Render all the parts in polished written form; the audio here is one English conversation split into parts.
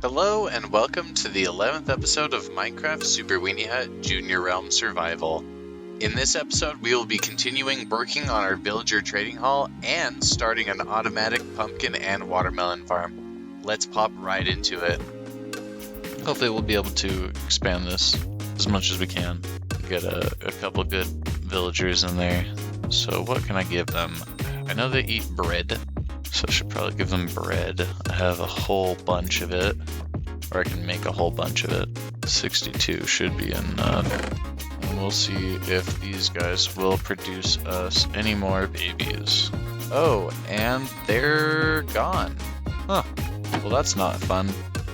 Hello and welcome to the 11th episode of Minecraft Super Weenie Hut Junior Realm Survival. In this episode, we will be continuing working on our villager trading hall and starting an automatic pumpkin and watermelon farm. Let's pop right into it. Hopefully we'll be able to expand this as much as we can. Get a couple good villagers in there. So what can I give them? I know they eat bread, so I should probably give them bread. I have a whole bunch of it, or I can make a whole bunch of it. 62 should be enough. And we'll see if these guys will produce us any more babies. Oh, and they're gone. Huh. Well, that's not fun.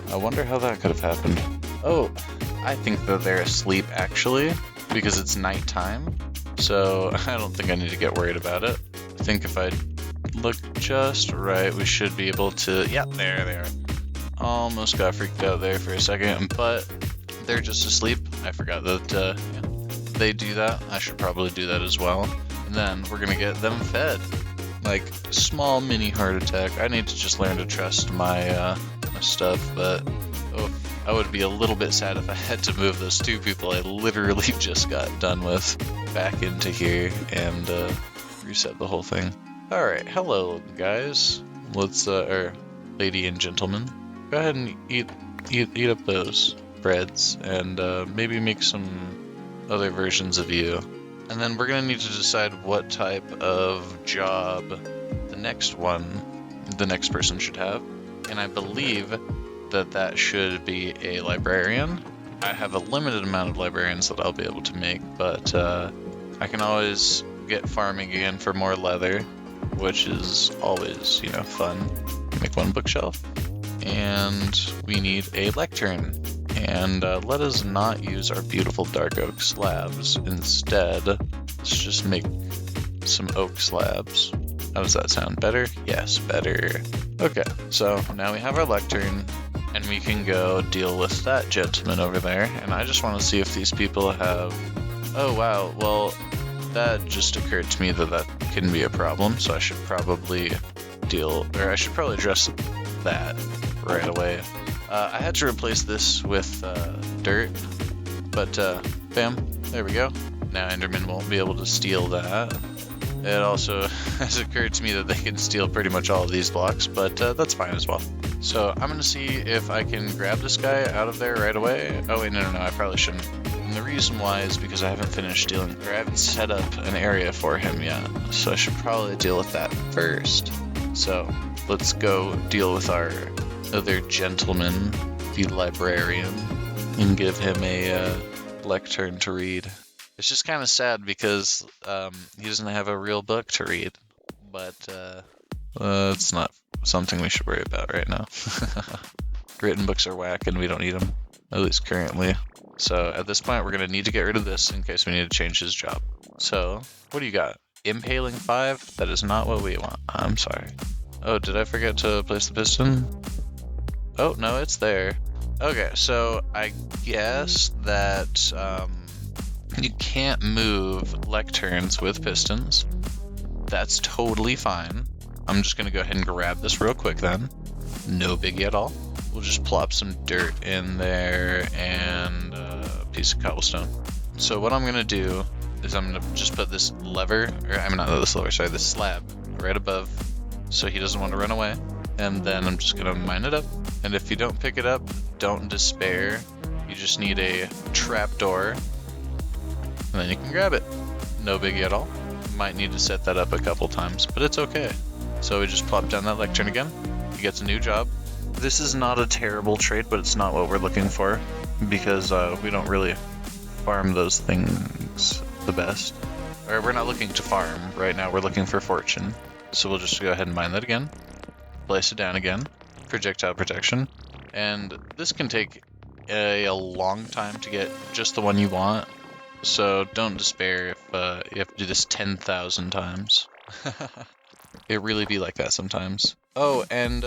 I wonder how that could have happened. Oh, I think that they're asleep actually, because it's nighttime. So I don't think I need to get worried about it. I think if I look just right, we should be able to... Yeah, there they are. Almost got freaked out there for a second, but they're just asleep. I forgot that they do that. I should probably do that as well. And then we're gonna get them fed. Like, small mini heart attack. I need to just learn to trust my stuff, but I would be a little bit sad if I had to move those two people I literally just got done with back into here and reset the whole thing. Alright, hello guys. Let's, or lady and gentlemen, go ahead and eat up those breads and maybe make some other versions of you. And then we're gonna need to decide what type of job the next person should have. And I believe that should be a librarian. I have a limited amount of librarians that I'll be able to make, but I can always get farming again for more leather, which is always, fun. Make one bookshelf. And we need a lectern. And let us not use our beautiful dark oak slabs. Instead, let's just make some oak slabs. How does that sound? Better? Yes, better. Okay, so now we have our lectern, and we can go deal with that gentleman over there. And I just want to see if these people have... Oh, wow, well, that just occurred to me that can be a problem, so I should probably address that right away. I had to replace this with dirt, but bam, there we go. Now Enderman won't be able to steal that. It also has occurred to me that they can steal pretty much all of these blocks, but that's fine as well. So I'm going to see if I can grab this guy out of there right away. Oh wait, no, I probably shouldn't. And the reason why is because I haven't finished dealing, or I haven't set up an area for him yet. So I should probably deal with that first. So let's go deal with our other gentleman, the librarian, and give him a lectern to read. It's just kind of sad because he doesn't have a real book to read, but it's not something we should worry about right now. Written books are whack and we don't need them, at least currently. So at this point, we're going to need to get rid of this in case we need to change his job. So what do you got? Impaling 5? That is not what we want. I'm sorry. Oh, did I forget to place the piston? Oh, no, it's there. Okay, so I guess that you can't move lecterns with pistons. That's totally fine. I'm just going to go ahead and grab this real quick then. No biggie at all. We'll just plop some dirt in there and a piece of cobblestone. So what I'm going to do is I'm going to just put this this slab right above so he doesn't want to run away. And then I'm just going to mine it up. And if you don't pick it up, don't despair. You just need a trapdoor, and then you can grab it. No biggie at all. Might need to set that up a couple times, but it's okay. So we just plop down that lectern again. He gets a new job. This is not a terrible trade, but it's not what we're looking for, because we don't really farm those things the best. Or we're not looking to farm right now, we're looking for fortune. So we'll just go ahead and mine that again. Place it down again. Projectile protection. And this can take a long time to get just the one you want. So don't despair if you have to do this 10,000 times. It really be like that sometimes. Oh, and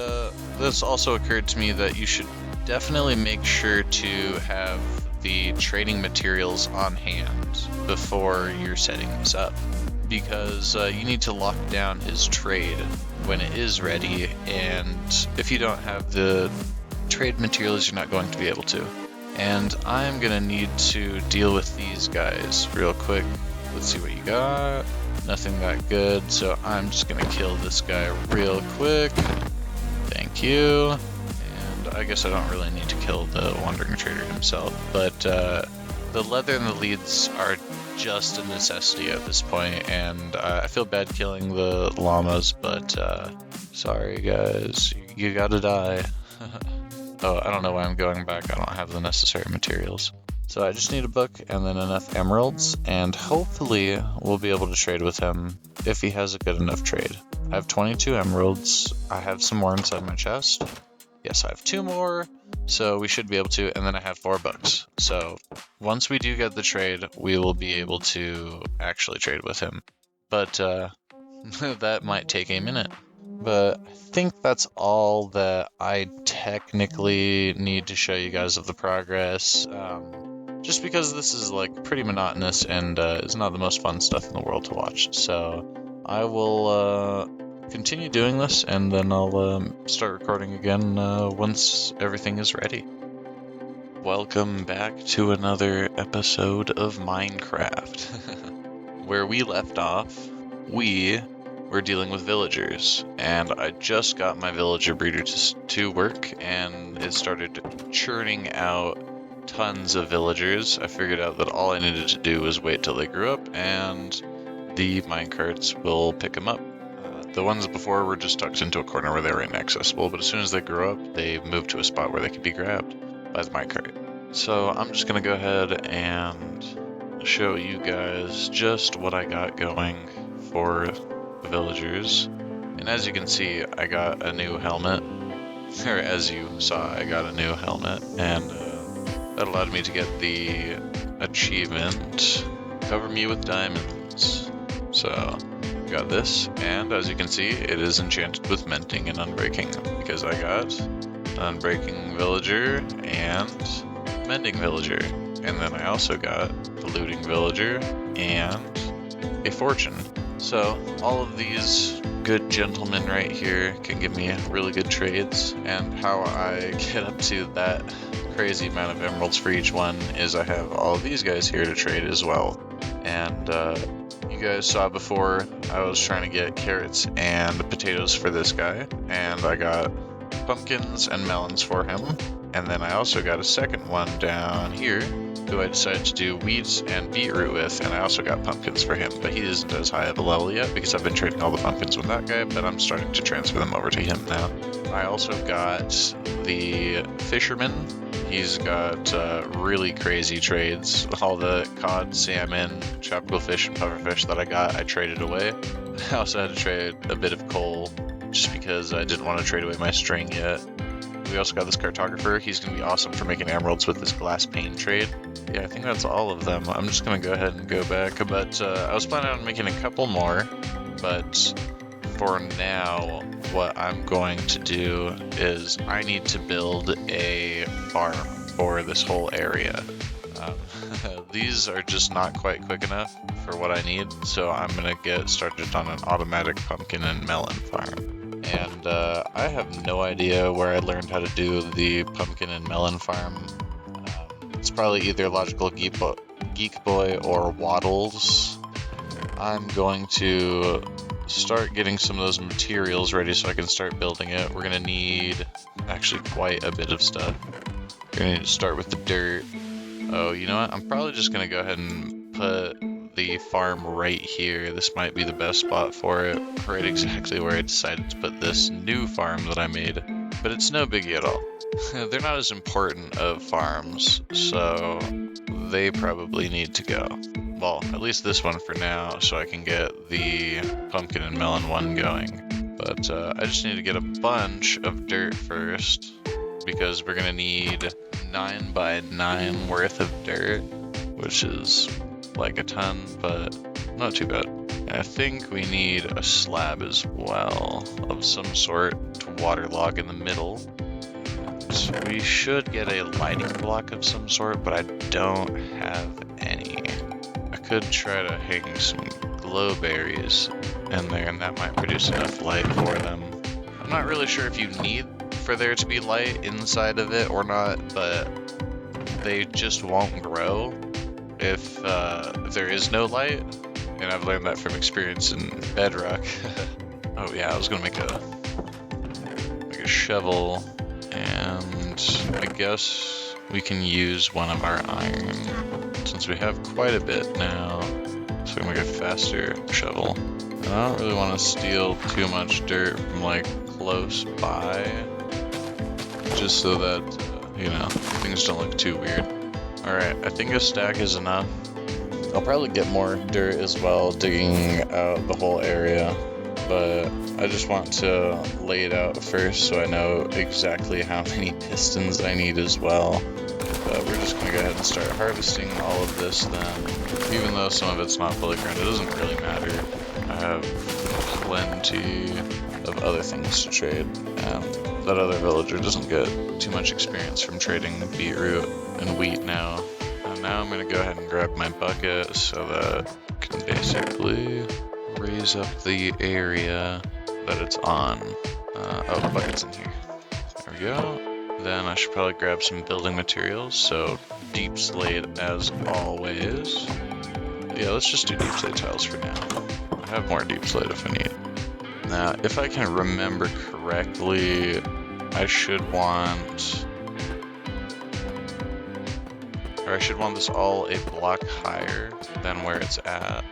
this also occurred to me that you should definitely make sure to have the trading materials on hand before you're setting this up. Because you need to lock down his trade when it is ready, and if you don't have the trade materials, you're not going to be able to. And I'm gonna need to deal with these guys real quick. Let's see what you got. Nothing that good, so I'm just gonna kill this guy real quick. Thank you. And I guess I don't really need to kill the Wandering Trader himself, but the leather and the leads are just a necessity at this point, and I feel bad killing the llamas, but sorry guys, you gotta die. Oh, I don't know why I'm going back. I don't have the necessary materials. So I just need a book and then enough emeralds, and hopefully we'll be able to trade with him if he has a good enough trade. I have 22 emeralds. I have some more inside my chest. Yes, I have 2 more, so we should be able to, and then I have 4 books. So once we do get the trade, we will be able to actually trade with him. But that might take a minute. But I think that's all that I technically need to show you guys of the progress. Just because this is like pretty monotonous and is not the most fun stuff in the world to watch. So I will continue doing this, and then I'll start recording again once everything is ready. Welcome back to another episode of Minecraft. Where we left off, we were dealing with villagers, and I just got my villager breeder to work, and it started churning out tons of villagers. I figured out that all I needed to do was wait till they grew up, and the minecarts will pick them up. The ones before were just tucked into a corner where they were inaccessible, but as soon as they grew up, they moved to a spot where they could be grabbed by the minecart. So I'm just going to go ahead and show you guys just what I got going for the villagers. And as you can see, I got a new helmet. Or as you saw, I got a new helmet, and that allowed me to get the achievement, Cover Me with Diamonds. So got this, and as you can see, it is enchanted with Mending and Unbreaking, because I got an Unbreaking Villager and Mending Villager. And then I also got the Looting Villager and a Fortune. So all of these good gentlemen right here can give me really good trades, and how I get up to that crazy amount of emeralds for each one is I have all of these guys here to trade as well. And you guys saw before I was trying to get carrots and potatoes for this guy, and I got pumpkins and melons for him. And then I also got a second one down here who I decided to do weeds and beetroot with, and I also got pumpkins for him, but he isn't as high of a level yet because I've been trading all the pumpkins with that guy, but I'm starting to transfer them over to him now. I also got the fisherman. He's got really crazy trades. All the cod, salmon, tropical fish, and pufferfish that I got, I traded away. I also had to trade a bit of coal just because I didn't want to trade away my string yet. We also got this cartographer. He's going to be awesome for making emeralds with this glass pane trade. Yeah, I think that's all of them. I'm just going to go ahead and go back, but I was planning on making a couple more, but for now, what I'm going to do is I need to build a farm for this whole area. These are just not quite quick enough for what I need, so I'm going to get started on an automatic pumpkin and melon farm. And I have no idea where I learned how to do the pumpkin and melon farm. It's probably either Logical Geek Boy or Waddles. I'm going to start getting some of those materials ready so I can start building it. We're going to need actually quite a bit of stuff. We're going to need to start with the dirt. Oh, you know what? I'm probably just going to go ahead and put the farm right here. This might be the best spot for it, right exactly where I decided to put this new farm that I made, but it's no biggie at all. They're not as important of farms, so they probably need to go. Well, at least this one for now, so I can get the pumpkin and melon one going. But I just need to get a bunch of dirt first, because we're gonna need 9 by 9 worth of dirt, which is like a ton, but not too bad. And I think we need a slab as well of some sort to waterlog in the middle. So we should get a lighting block of some sort, but I don't have any. I could try to hang some glow berries in there, and that might produce enough light for them. I'm not really sure if you need for there to be light inside of it or not, but they just won't grow if there is no light. And I've learned that from experience in Bedrock. Oh yeah, I was gonna make a shovel, and I guess we can use one of our iron since we have quite a bit now. So I'm gonna make a faster shovel. And I don't really want to steal too much dirt from like close by, just so that you know, things don't look too weird. All right, I think a stack is enough. I'll probably get more dirt as well, digging out the whole area, but I just want to lay it out first so I know exactly how many pistons I need as well. But we're just going to go ahead and start harvesting all of this then. Even though some of it's not fully grown, it doesn't really matter. I have plenty of other things to trade, and that other villager doesn't get too much experience from trading beetroot and wheat now. And now I'm going to go ahead and grab my bucket so that I can basically raise up the area that it's on. Oh, the bucket's in here. There we go. Then I should probably grab some building materials, so deep slate as always. Yeah, let's just do deep slate tiles for now. I have more deep slate if I need. Now, if I can remember correctly, I should want this all a block higher than where it's at.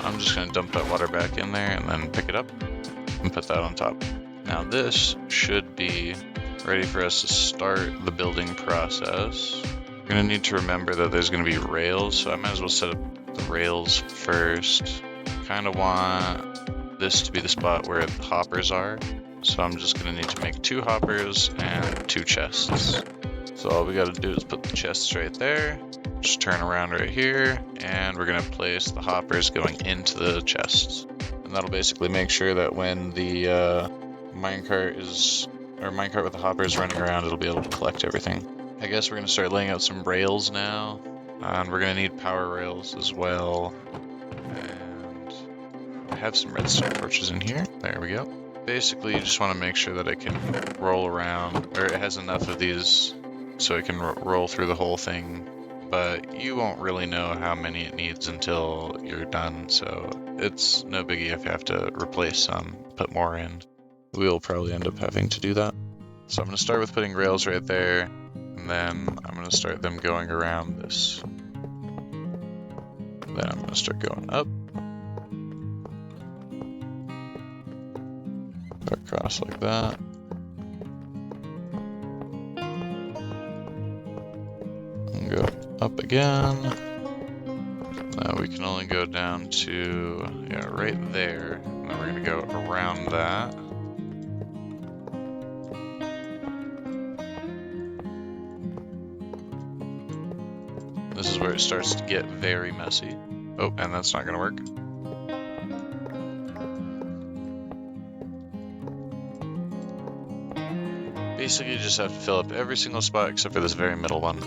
I'm just going to dump that water back in there and then pick it up and put that on top. Now this should be ready for us to start the building process. We're going to need to remember that there's going to be rails, so I might as well set up the rails first. Kind of want this to be the spot where the hoppers are, so I'm just going to need to make 2 hoppers and 2 chests. So all we got to do is put the chests right there. Just turn around right here, and we're going to place the hoppers going into the chests. And that'll basically make sure that when the minecart with the hoppers running around, it'll be able to collect everything. I guess we're going to start laying out some rails now, and we're going to need power rails as well. And I have some redstone torches in here. There we go. Basically, you just want to make sure that it can roll around, or it has enough of these so it can roll through the whole thing. But you won't really know how many it needs until you're done, so it's no biggie if you have to replace some, put more in. We'll probably end up having to do that. So I'm going to start with putting rails right there, and then I'm going to start them going around this. Then I'm going to start going up. Go across like that. And go up again. Now we can only go down to, yeah, right there. And then we're going to go around that. This is where it starts to get very messy. Oh, and that's not going to work. Basically, you just have to fill up every single spot except for this very middle one.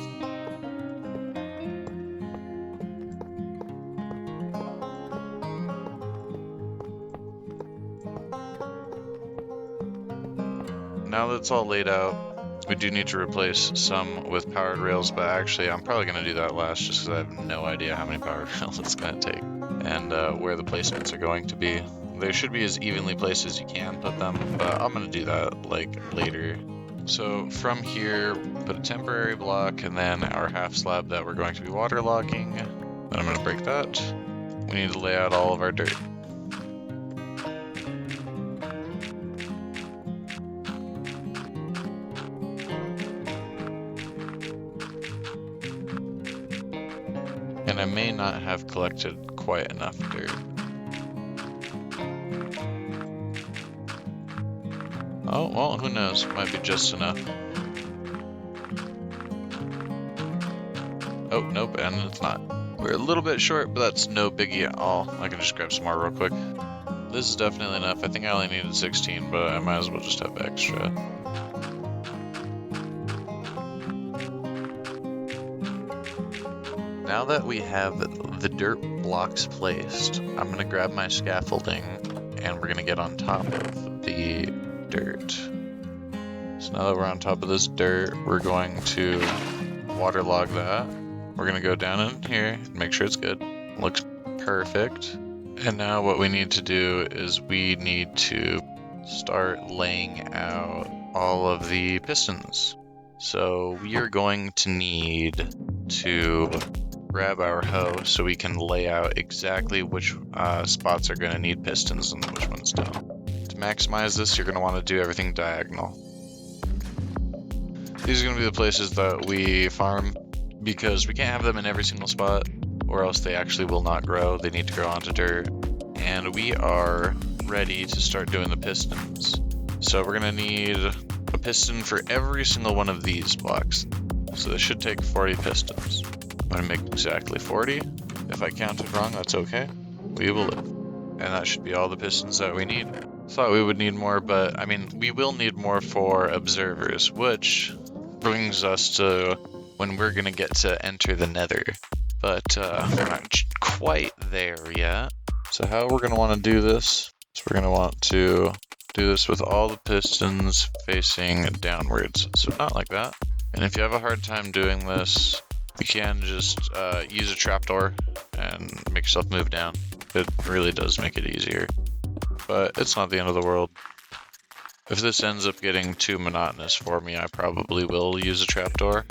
Now that it's all laid out, we do need to replace some with powered rails, but actually I'm probably going to do that last just because I have no idea how many powered rails it's going to take and where the placements are going to be. They should be as evenly placed as you can put them, but I'm going to do that like later. So from here, put a temporary block and then our half slab that we're going to be waterlogging. Then I'm going to break that. We need to lay out all of our dirt. And I may not have collected quite enough dirt. Oh, well, who knows? Might be just enough. Oh, nope, and it's not. We're a little bit short, but that's no biggie at all. I can just grab some more real quick. This is definitely enough. I think I only needed 16, but I might as well just have extra. Now that we have the dirt blocks placed, I'm going to grab my scaffolding and we're going to get on top of the dirt. So now that we're on top of this dirt, we're going to waterlog that. We're going to go down in here and make sure it's good. Looks perfect. And now what we need to do is we need to start laying out all of the pistons. So we are going to need to grab our hoe so we can lay out exactly which spots are going to need pistons and which ones don't. To maximize this, you're going to want to do everything diagonal. These are going to be the places that we farm because we can't have them in every single spot or else they actually will not grow. They need to grow onto dirt. And we are ready to start doing the pistons. So we're going to need a piston for every single one of these blocks. So this should take 40 pistons. I'm going to make exactly 40. If I counted wrong, that's okay. We will live. And that should be all the pistons that we need. Thought we would need more, but I mean, we will need more for observers, which brings us to when we're going to get to enter the nether. But we're not quite there yet. So how we're going to want to do this is we're going to want to do this with all the pistons facing downwards. So not like that. And if you have a hard time doing this, you can just use a trapdoor and make yourself move down. It really does make it easier. But it's not the end of the world. If this ends up getting too monotonous for me, I probably will use a trapdoor.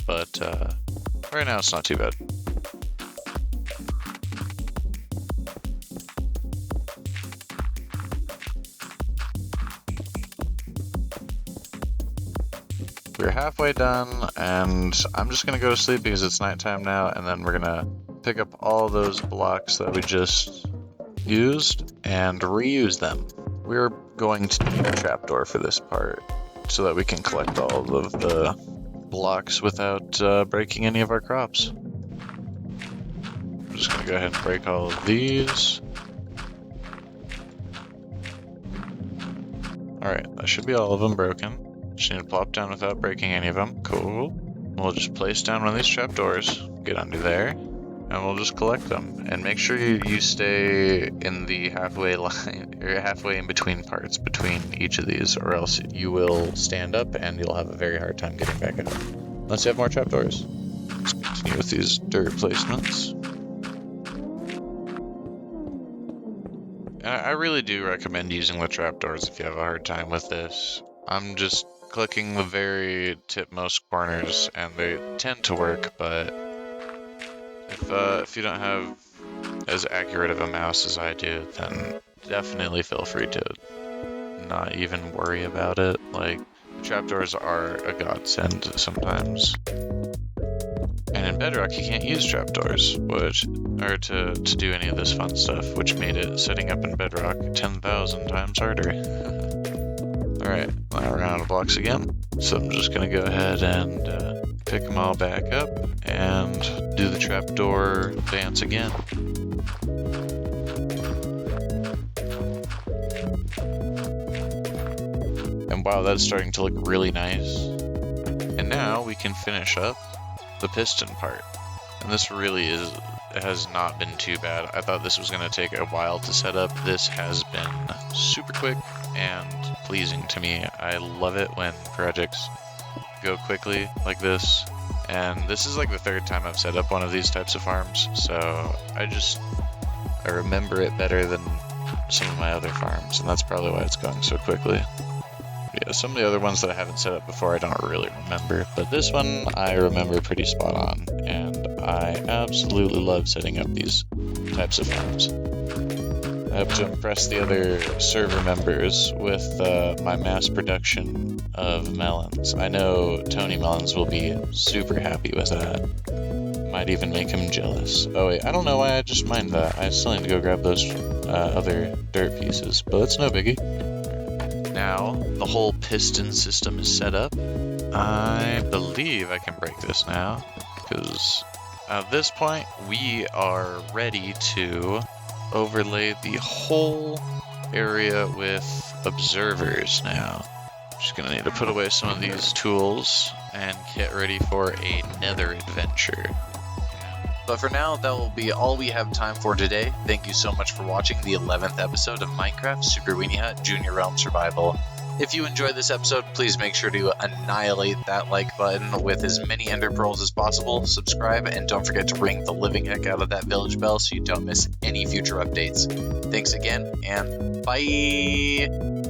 But right now it's not too bad. We're halfway done, and I'm just going to go to sleep because it's nighttime now, and then we're going to pick up all those blocks that we just used and reuse them. We're going to need a trapdoor for this part so that we can collect all of the blocks without breaking any of our crops. I'm just going to go ahead and break all of these. Alright, that should be all of them broken. Just need to plop down without breaking any of them. Cool. We'll just place down one of these trapdoors, get under there, and we'll just collect them. And make sure you stay in the halfway line, or halfway in between parts between each of these, or else you will stand up and you'll have a very hard time getting back out. Unless you have more trapdoors. Let's continue with these dirt placements. I really do recommend using the trapdoors if you have a hard time with this. I'm just clicking the very tipmost corners and they tend to work, but if you don't have as accurate of a mouse as I do, then definitely feel free to not even worry about it. Like, trapdoors are a godsend sometimes. And in Bedrock you can't use trapdoors, or to do any of this fun stuff, which made it setting up in Bedrock 10,000 times harder. Alright, now we're out of blocks again, so I'm just going to go ahead and pick them all back up and do the trapdoor dance again. And wow, that's starting to look really nice. And now we can finish up the piston part. And this really has not been too bad. I thought this was going to take a while to set up. This has been super quick and pleasing to me. I love it when projects go quickly like this. And this is like the third time I've set up one of these types of farms, so I remember it better than some of my other farms, and that's probably why it's going so quickly. Yeah, some of the other ones that I haven't set up before I don't really remember, but this one I remember pretty spot on, and I absolutely love setting up these types of farms. I hope to impress the other server members with my mass production of melons. I know Tony Melons will be super happy with that. Might even make him jealous. Oh wait, I don't know why I just mined that. I still need to go grab those other dirt pieces, but it's no biggie. Now, the whole piston system is set up. I believe I can break this now, because At this point, we are ready to overlay the whole area with observers now. Just gonna need to put away some of these tools and get ready for another adventure. But for now, that will be all we have time for today. Thank you so much for watching the 11th episode of Minecraft Super Weenie Hut Junior Realm Survival. If you enjoyed this episode, please make sure to annihilate that like button with as many ender pearls as possible, subscribe, and don't forget to ring the living heck out of that village bell so you don't miss any future updates. Thanks again, and bye!